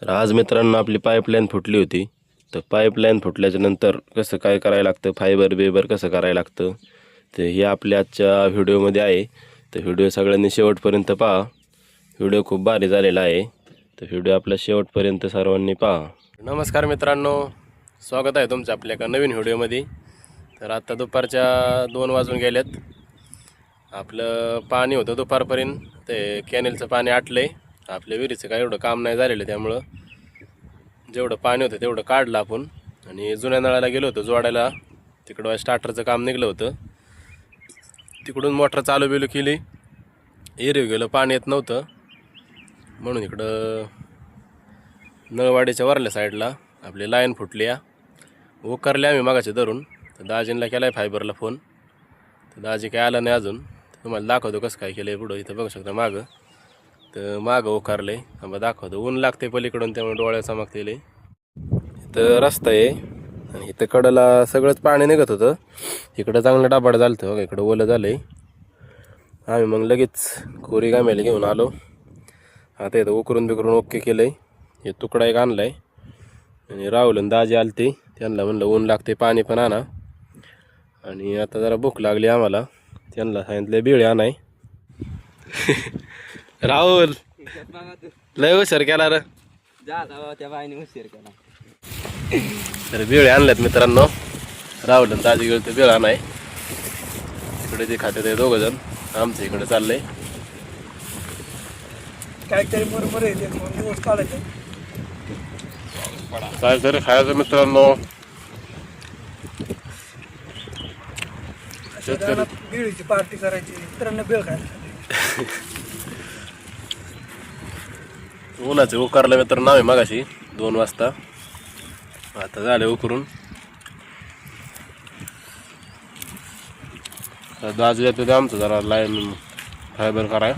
तर आज मित्रांनो आपली पाईपलाईन फुटली होती. तर पाईपलाईन फुटल्याच्या नंतर कसं काय करायला लागतं, फायबर बेबर कसं करायला लागतं, तर हे आपल्या आजच्या व्हिडिओमध्ये आहे. तर व्हिडिओ सगळ्यांनी शेवटपर्यंत पहा. व्हिडिओ खूप भारी झालेला आहे. तर व्हिडिओ आपला शेवटपर्यंत सर्वांनी पहा. नमस्कार मित्रांनो, स्वागत आहे तुमचं आपल्या एका नवीन व्हिडिओमध्ये. तर आता दुपारच्या 2 वाजून गेल्यात. आपलं पाणी होतं दुपारपर्यंत, ते कॅनेलचं पाणी आटलं आहे. आपल्या विहिरीचं काय एवढं काम नाही झालेलं, त्यामुळं जेवढं पाणी होतं तेवढं काढलं आपण. आणि जुन्या नळाला गेलो होतो जोडायला, तिकडं स्टार्टरचं काम निघलं होतं. तिकडून मोटर चालू बिलू केली, एरिव गेलं, पाणी येत नव्हतं म्हणून इकडं नळवाडीच्या वरल्या साईडला आपली लाईन फुटली. उकरले आम्ही मागाचे धरून. तर दाजींना केला आहे फायबरला फोन, तर दाजी काय आला नाही अजून. तुम्हाला दाखवतो कसं काय केलं आहे पुढं. इथं बघू शकता मागं, तर मागं उकारलं आहे. आम्हाला दाखवतो. ऊन लागते पलीकडून, त्यामुळे डोळ्या चमकतेले. इथं रस्ता आहे आणि इथं कडेला सगळंच पाणी निघत होतं. इकडं चांगलं डाबाड झालं होतं बघा, इकडं ओलं झालं आहे. आम्ही मग लगेच कोरी गाम्याला घेऊन आलो. आता इथं उकरून बिकरून ओके केलं आहे. हे तुकडा एक आणला आहे आणि राहुल आणि दाजी आलते, त्यांना म्हणलं ऊन लागते पाणी पण आणा. आणि आता जरा भूक लागली आम्हाला, त्यांना सांगितलं बिळे आणाय. राहुल लय हुशार केला रे. तर बिळे आणल्यात मित्रांनो. राहुल आणि दाजी गेलं तर बिळ आणाय. इकडे ते खाते ते दोघं जण, आमचं इकडे चाललंय काहीतरी बरोबर आहे. दिवस काढायचे काय तरी खायचं मित्रांनो. बिळीची पार्टी करायची, मित्रांना बिळ खायला. उन्हाचे उकारलं मित्रांनो आम्ही मागाशी 2 वाजता. आता झाले उकरून. दाजू येतो ते आमचं जरा लाईन फायबर कराय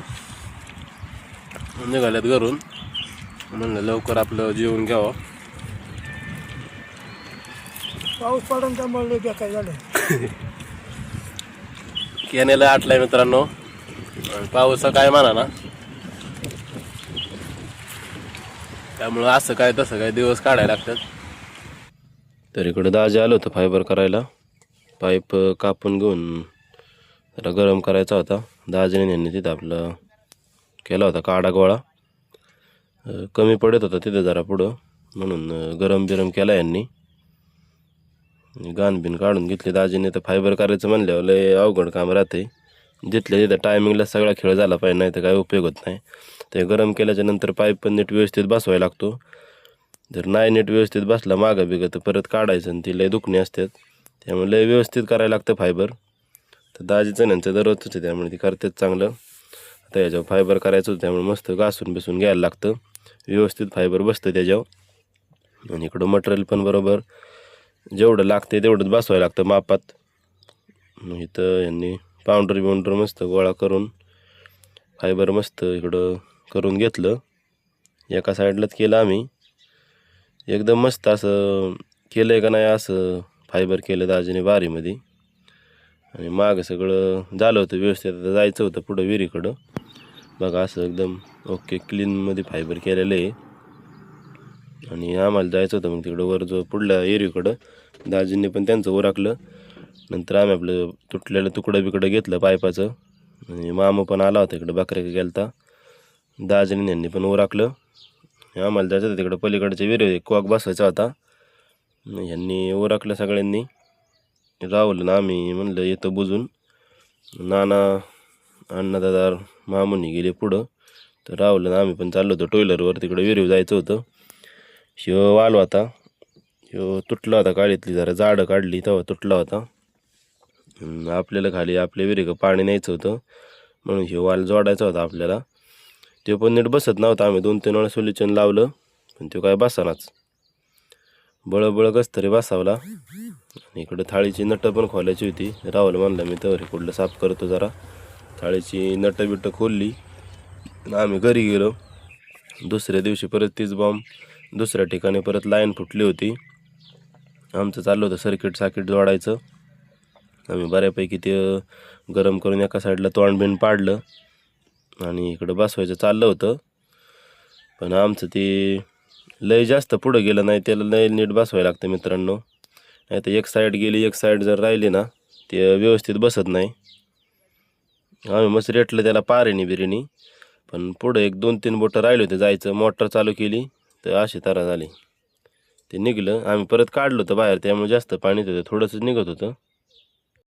निघाल्यात घरून. म्हणलं लवकर आपलं जेवून घ्यावं. पाऊस पडून त्यामुळे बेकार झालं. कॅनेला आटलाय मित्रांनो. पाऊस काय म्हणा ना, त्यामुळं असं काय तसं काय दिवस काढायला लागतात. तर इकडं दाजी आलं होतं फायबर करायला. पाईप कापून घेऊन जरा गरम करायचा होता. दाजीने यांनी तिथं आपलं केला होता काडा गोळा. कमी पडत होता तिथं जरा पुढं, म्हणून गरम बिरम केला यांनी. गाण बिन काढून घेतली दाजीने. तर फायबर करायचं म्हणल्यावर लय अवघड काम राहते. जिथल्या तिथं टायमिंगला सगळा खेळ झाला पाहिजे, नाही तर काय उपयोग होत नाही. ते गरम केल्याच्या नंतर पाईप पण नीट व्यवस्थित बसवायला लागतो. जर नाही नीट व्यवस्थित बसला मागं बिगं तर परत काढायचं आणि ती लय दुखणी असतात. त्यामुळे लय व्यवस्थित करायला लागतं फायबर. तर दाजीचं यांचं दररोजच आहे, त्यामुळे ती करतात चांगलं. आता याच्यावर फायबर करायचं होतं, त्यामुळे मस्त घासून बिसून घ्यायला लागतं. व्यवस्थित फायबर बसतं त्याच्यावर. आणि इकडं मटेरियल पण बरोबर जेवढं लागते तेवढंच बसवायला लागतं मापात. मग इथं यांनी पावडर मस्त गोळा करून फायबर मस्त इकडं करून घेतलं. एका साईडलाच केलं आम्ही. एकदम मस्त असं केलं आहे का नाही, असं फायबर केलं दाजीने बारीमध्ये. आणि मागं सगळं झालं होतं व्यवस्थित. आता जायचं होतं पुढं विहिरीकडं. बघा असं एकदम ओके क्लीनमध्ये फायबर केलेलं आहे. आणि आम्हाला जायचं होतं मग तिकडं वर जो पुढल्या एरियाकडं. दाजींनी पण त्यांचं ओराकलं. नंतर आम्ही आपलं तुटलेलं तुकडं बिकडं घेतलं पायपाचं. आणि मामा पण आला होता इकडं, बकऱ्या गेलता. दाजीने यांनी पण ओराकलं. आम्हाला जायचं होतं तिकडं पलीकडच्या विहिरी कॉक बसायचा होता. यांनी ओराकलं सगळ्यांनी. राहुल ना आम्ही म्हणलं येतं बुजून. नाना अण्णादादा मामूनी गेले पुढं. तर राहुल ना आम्ही पण चाललो होतो टोयलरवर, तिकडं विहिरीवर जायचं होतं. शिव वाल होता, ह्यो तुटला होता. काळीतली जरा जाडं काढली तेव्हा तुटला होता. आपल्याला खाली आपल्या विहिरीक पाणी न्यायचं होतं, म्हणून हे वाल जोडायचा होता आपल्याला. ते पण नीट बसत नव्हता. आम्ही 2-3 वेळा सोल्युशन लावलं, पण तो काय बसानाच. बळबळ कस तरी बसावला. आणि इकडं थाळीची नटं पण खोलायची होती. राहुल म्हणला मी तर कुठलं साफ करतो जरा. थाळीची नटं बिटं खोलली आणि आम्ही घरी गेलो. दुसऱ्या दिवशी परत तीच बॉम्ब दुसऱ्या ठिकाणी परत लाईन फुटली होती. आमचं चाललं होतं सर्किट जोडायचं. आम्ही बऱ्यापैकी ते गरम करून एका साईडला तोंड बिंड पाडलं आणि इकडं बसवायचं चाललं होतं. पण आमचं ते लय जास्त पुढं गेलं नाही त्याला लय नीट बसवायला लागतं मित्रांनो. नाही तर एक साईड गेली एक साईड जर राहिली ना ते व्यवस्थित बसत नाही. आम्ही मस्त रेटलं त्याला पारेनी बिरेनी, पण पुढं एक 2-3 बोटं राहिले होते जायचं. मोटर चालू केली तर अशी तरा झाली. ते निघलं. आम्ही परत काढलं होतं बाहेर त्यामुळे जास्त पाणी होतं थोडंसं निघत होतं.